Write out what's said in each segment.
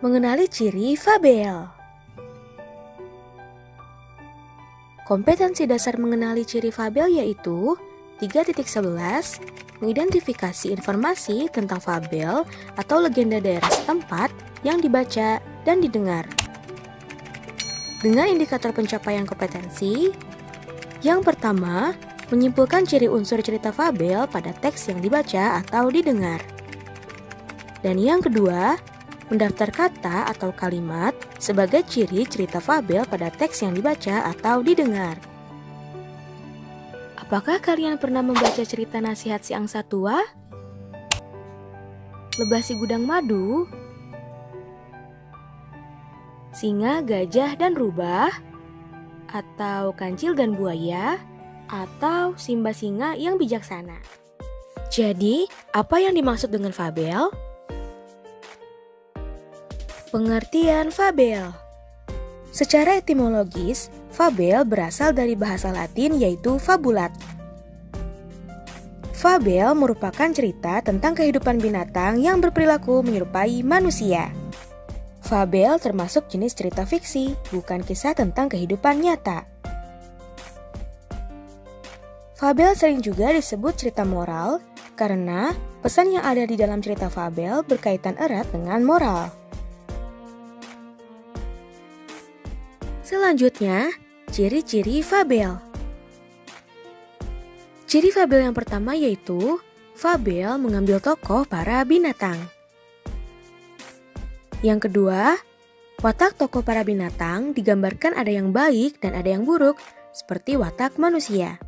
Mengenali ciri fabel. Kompetensi dasar mengenali ciri fabel yaitu 3.11 mengidentifikasi informasi tentang fabel atau legenda daerah setempat yang dibaca dan didengar. Dengan indikator pencapaian kompetensi, yang pertama, menyimpulkan ciri unsur cerita fabel pada teks yang dibaca atau didengar. Dan yang kedua, mendaftar kata atau kalimat sebagai ciri cerita fabel pada teks yang dibaca atau didengar. Apakah kalian pernah membaca cerita nasihat si angsa tua? Lebah si gudang madu? Singa, gajah, dan rubah? Atau kancil dan buaya? Atau Simba singa yang bijaksana? Jadi, apa yang dimaksud dengan fabel? Pengertian fabel. Secara etimologis, fabel berasal dari bahasa Latin yaitu fabulat. Fabel merupakan cerita tentang kehidupan binatang yang berperilaku menyerupai manusia. Fabel termasuk jenis cerita fiksi, bukan kisah tentang kehidupan nyata. Fabel sering juga disebut cerita moral karena pesan yang ada di dalam cerita fabel berkaitan erat dengan moral. Selanjutnya, ciri-ciri fabel. Ciri fabel yang pertama yaitu fabel mengambil tokoh para binatang. Yang kedua, watak tokoh para binatang digambarkan ada yang baik dan ada yang buruk, seperti watak manusia.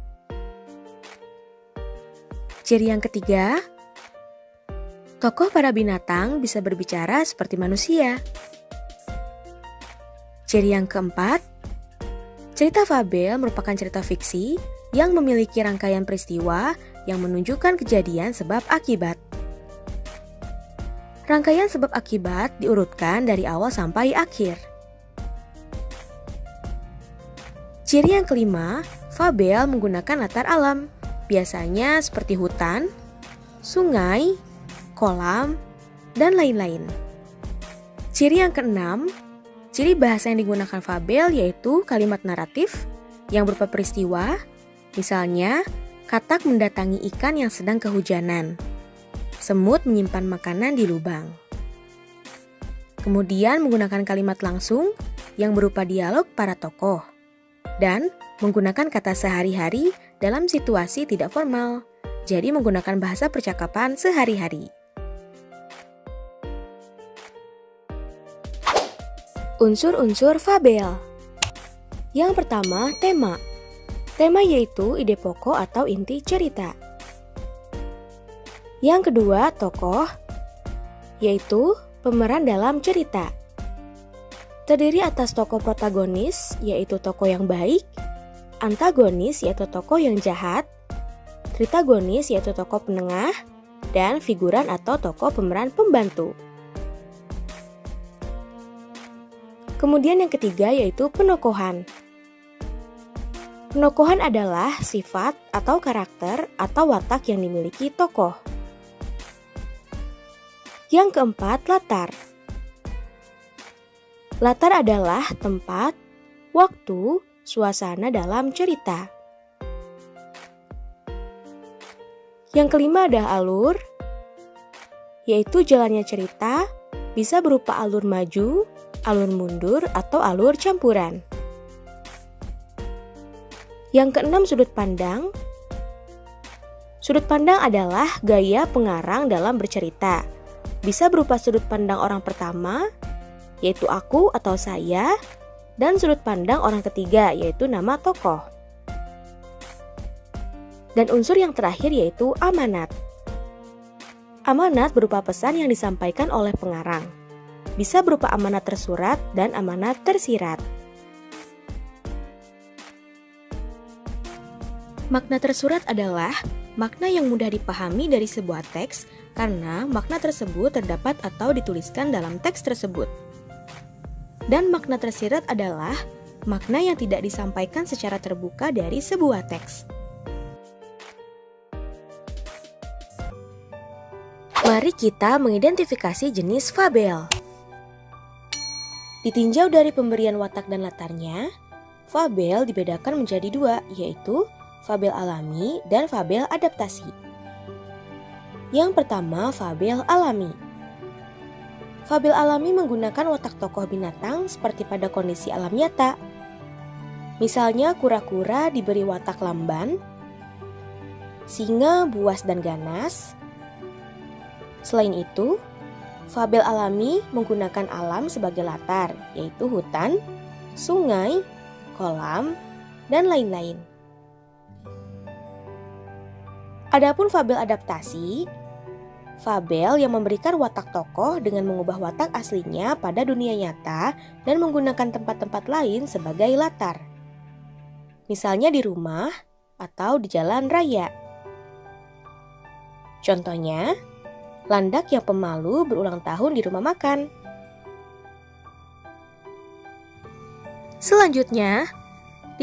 Ciri yang ketiga, tokoh para binatang bisa berbicara seperti manusia. Ciri yang keempat, cerita fabel merupakan cerita fiksi yang memiliki rangkaian peristiwa yang menunjukkan kejadian sebab akibat. Rangkaian sebab akibat diurutkan dari awal sampai akhir. Ciri yang kelima, fabel menggunakan latar alam, biasanya seperti hutan, sungai, kolam, dan lain-lain. Ciri yang keenam, ciri bahasa yang digunakan fabel yaitu kalimat naratif yang berupa peristiwa, misalnya katak mendatangi ikan yang sedang kehujanan, semut menyimpan makanan di lubang. Kemudian menggunakan kalimat langsung yang berupa dialog para tokoh, dan menggunakan kata sehari-hari dalam situasi tidak formal, jadi menggunakan bahasa percakapan sehari-hari. Unsur-unsur fabel. Yang pertama, tema. Tema yaitu ide pokok atau inti cerita. Yang kedua, tokoh, yaitu pemeran dalam cerita. Terdiri atas tokoh protagonis, yaitu tokoh yang baik, antagonis, yaitu tokoh yang jahat, tritagonis, yaitu tokoh penengah, dan figuran atau tokoh pemeran pembantu. Kemudian yang ketiga yaitu penokohan. Penokohan adalah sifat atau karakter atau watak yang dimiliki tokoh. Yang keempat, latar. Latar adalah tempat, waktu, suasana dalam cerita. Yang kelima adalah alur, yaitu jalannya cerita bisa berupa alur maju, alur mundur, atau alur campuran. Yang keenam, sudut pandang. Sudut pandang adalah gaya pengarang dalam bercerita. Bisa berupa sudut pandang orang pertama, yaitu aku atau saya, dan sudut pandang orang ketiga, yaitu nama tokoh. Dan unsur yang terakhir yaitu amanat. Amanat berupa pesan yang disampaikan oleh pengarang. Bisa berupa amanat tersurat dan amanat tersirat. Makna tersurat adalah makna yang mudah dipahami dari sebuah teks karena makna tersebut terdapat atau dituliskan dalam teks tersebut. Dan makna tersirat adalah makna yang tidak disampaikan secara terbuka dari sebuah teks. Mari kita mengidentifikasi jenis fabel. Ditinjau dari pemberian watak dan latarnya, fabel dibedakan menjadi dua, yaitu fabel alami dan fabel adaptasi. Yang pertama, fabel alami. Fabel alami menggunakan watak tokoh binatang seperti pada kondisi alam nyata. Misalnya kura-kura diberi watak lamban, singa, buas, dan ganas. Selain itu, fabel alami menggunakan alam sebagai latar, yaitu hutan, sungai, kolam, dan lain-lain. Adapun fabel adaptasi, fabel yang memberikan watak tokoh dengan mengubah watak aslinya pada dunia nyata dan menggunakan tempat-tempat lain sebagai latar. Misalnya di rumah atau di jalan raya. Contohnya, landak yang pemalu berulang tahun di rumah makan. Selanjutnya,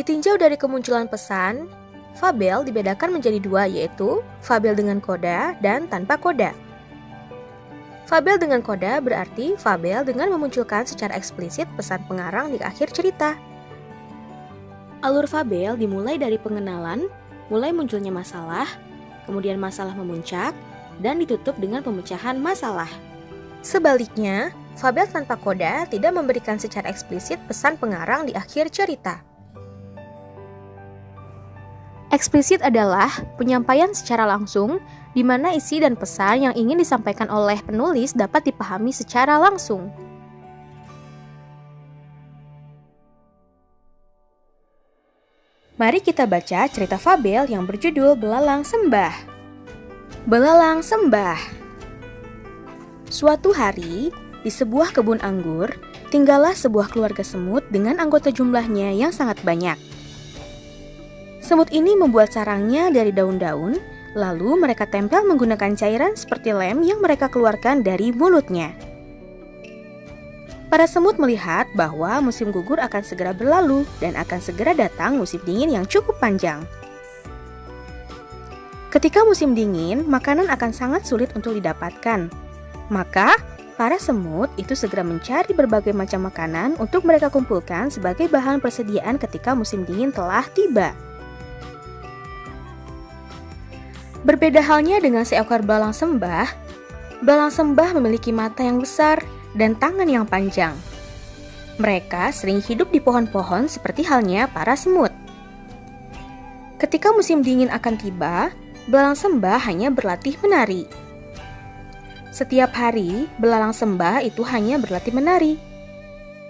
ditinjau dari kemunculan pesan, fabel dibedakan menjadi dua, yaitu fabel dengan koda dan tanpa koda. Fabel dengan koda berarti fabel dengan memunculkan secara eksplisit pesan pengarang di akhir cerita. Alur fabel dimulai dari pengenalan, mulai munculnya masalah, kemudian masalah memuncak, dan ditutup dengan pemecahan masalah. Sebaliknya, fabel tanpa koda tidak memberikan secara eksplisit pesan pengarang di akhir cerita. Eksplisit adalah penyampaian secara langsung, di mana isi dan pesan yang ingin disampaikan oleh penulis dapat dipahami secara langsung. Mari kita baca cerita fabel yang berjudul Belalang Sembah. Belalang Sembah. Suatu hari, di sebuah kebun anggur, tinggallah sebuah keluarga semut dengan anggota jumlahnya yang sangat banyak. Semut ini membuat sarangnya dari daun-daun, lalu mereka tempel menggunakan cairan seperti lem yang mereka keluarkan dari mulutnya. Para semut melihat bahwa musim gugur akan segera berlalu dan akan segera datang musim dingin yang cukup panjang. Ketika musim dingin, makanan akan sangat sulit untuk didapatkan. Maka, para semut itu segera mencari berbagai macam makanan untuk mereka kumpulkan sebagai bahan persediaan ketika musim dingin telah tiba. Berbeda halnya dengan seekor belalang sembah memiliki mata yang besar dan tangan yang panjang. Mereka sering hidup di pohon-pohon seperti halnya para semut. Ketika musim dingin akan tiba, belalang sembah hanya berlatih menari. Setiap hari, belalang sembah itu hanya berlatih menari.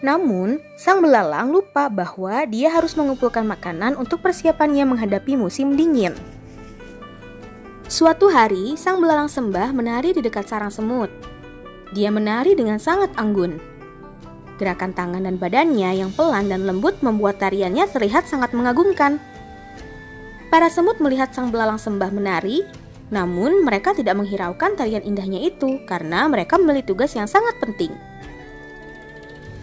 Namun, sang belalang lupa bahwa dia harus mengumpulkan makanan untuk persiapannya menghadapi musim dingin. Suatu hari, sang belalang sembah menari di dekat sarang semut. Dia menari dengan sangat anggun. Gerakan tangan dan badannya yang pelan dan lembut membuat tariannya terlihat sangat mengagumkan. Para semut melihat sang belalang sembah menari, namun mereka tidak menghiraukan tarian indahnya itu karena mereka memiliki tugas yang sangat penting.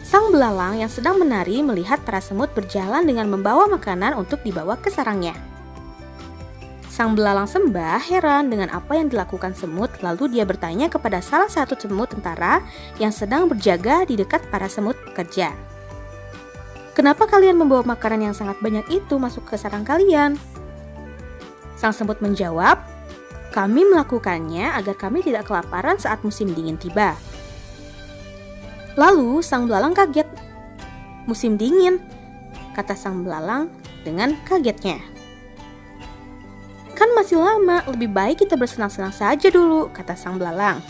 Sang belalang yang sedang menari melihat para semut berjalan dengan membawa makanan untuk dibawa ke sarangnya. Sang belalang sembah heran dengan apa yang dilakukan semut, lalu dia bertanya kepada salah satu semut tentara yang sedang berjaga di dekat para semut pekerja. "Kenapa kalian membawa makanan yang sangat banyak itu masuk ke sarang kalian?" Sang semut menjawab, "Kami melakukannya agar kami tidak kelaparan saat musim dingin tiba." Lalu sang belalang kaget. "Musim dingin?" kata sang belalang dengan kagetnya. "Kan masih lama, lebih baik kita bersenang-senang saja dulu," kata sang belalang.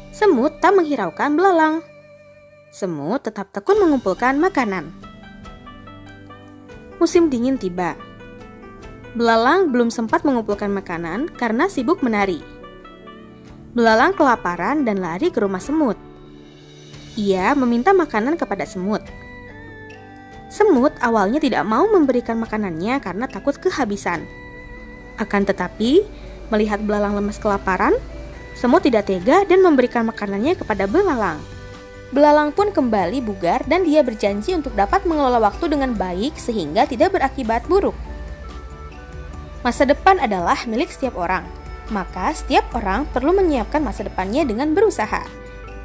Semut tak menghiraukan belalang. Semut tetap tekun mengumpulkan makanan. Musim dingin tiba. Belalang belum sempat mengumpulkan makanan karena sibuk menari. Belalang kelaparan dan lari ke rumah semut. Ia meminta makanan kepada semut. Semut awalnya tidak mau memberikan makanannya karena takut kehabisan. Akan tetapi, melihat belalang lemas kelaparan, semut tidak tega dan memberikan makanannya kepada belalang. Belalang pun kembali bugar dan dia berjanji untuk dapat mengelola waktu dengan baik sehingga tidak berakibat buruk. Masa depan adalah milik setiap orang, maka setiap orang perlu menyiapkan masa depannya dengan berusaha.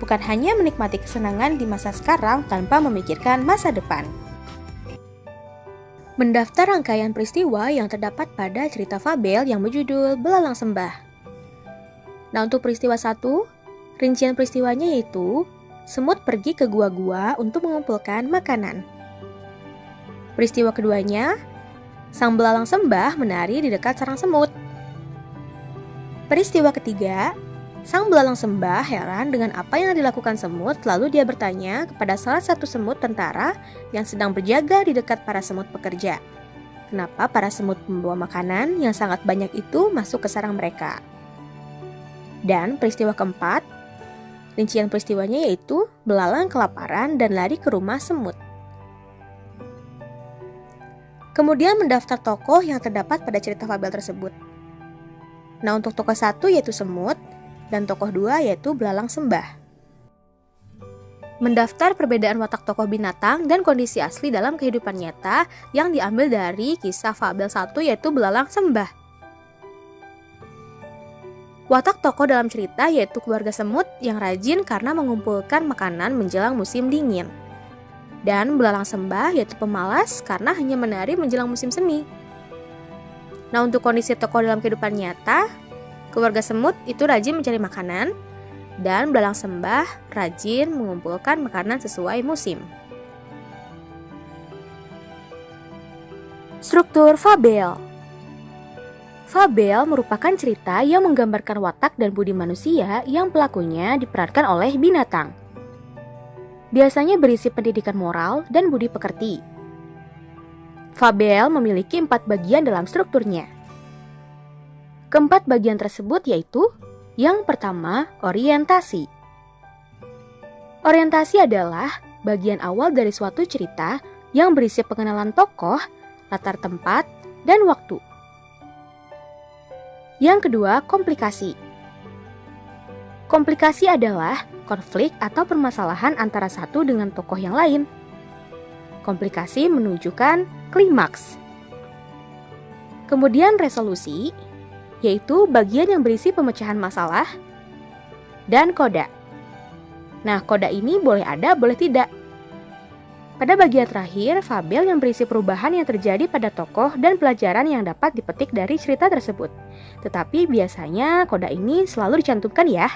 bukan hanya menikmati kesenangan di masa sekarang tanpa memikirkan masa depan. Mendaftar rangkaian peristiwa yang terdapat pada cerita fabel yang berjudul Belalang Sembah. Nah, untuk peristiwa 1, rincian peristiwanya yaitu semut pergi ke gua-gua untuk mengumpulkan makanan. Peristiwa keduanya, sang belalang sembah menari di dekat sarang semut. Peristiwa ketiga, sang belalang sembah heran dengan apa yang dilakukan semut, lalu dia bertanya kepada salah satu semut tentara yang sedang berjaga di dekat para semut pekerja. Kenapa para semut membawa makanan yang sangat banyak itu masuk ke sarang mereka? Dan peristiwa keempat, rincian peristiwanya yaitu belalang kelaparan dan lari ke rumah semut. Kemudian mendaftar tokoh yang terdapat pada cerita fabel tersebut. Nah, untuk tokoh 1 yaitu semut, dan tokoh 2 yaitu belalang sembah. Mendaftar perbedaan watak tokoh binatang dan kondisi asli dalam kehidupan nyata yang diambil dari kisah fabel 1 yaitu belalang sembah. Watak tokoh dalam cerita yaitu keluarga semut yang rajin karena mengumpulkan makanan menjelang musim dingin. Dan belalang sembah yaitu pemalas karena hanya menari menjelang musim semi. Nah, untuk kondisi tokoh dalam kehidupan nyata, keluarga semut itu rajin mencari makanan, dan belalang sembah rajin mengumpulkan makanan sesuai musim. Struktur fabel. Fabel merupakan cerita yang menggambarkan watak dan budi manusia yang pelakunya diperankan oleh binatang. Biasanya berisi pendidikan moral dan budi pekerti. Fabel memiliki 4 bagian dalam strukturnya. Keempat bagian tersebut yaitu, yang pertama, orientasi. Orientasi adalah bagian awal dari suatu cerita yang berisi pengenalan tokoh, latar tempat, dan waktu. Yang kedua, komplikasi. Komplikasi adalah konflik atau permasalahan antara satu dengan tokoh yang lain. Komplikasi menunjukkan klimaks. Kemudian resolusi, yaitu bagian yang berisi pemecahan masalah, dan koda. Nah, koda ini boleh ada, boleh tidak. Pada bagian terakhir, fabel yang berisi perubahan yang terjadi pada tokoh dan pelajaran yang dapat dipetik dari cerita tersebut. Tetapi biasanya koda ini selalu dicantumkan ya.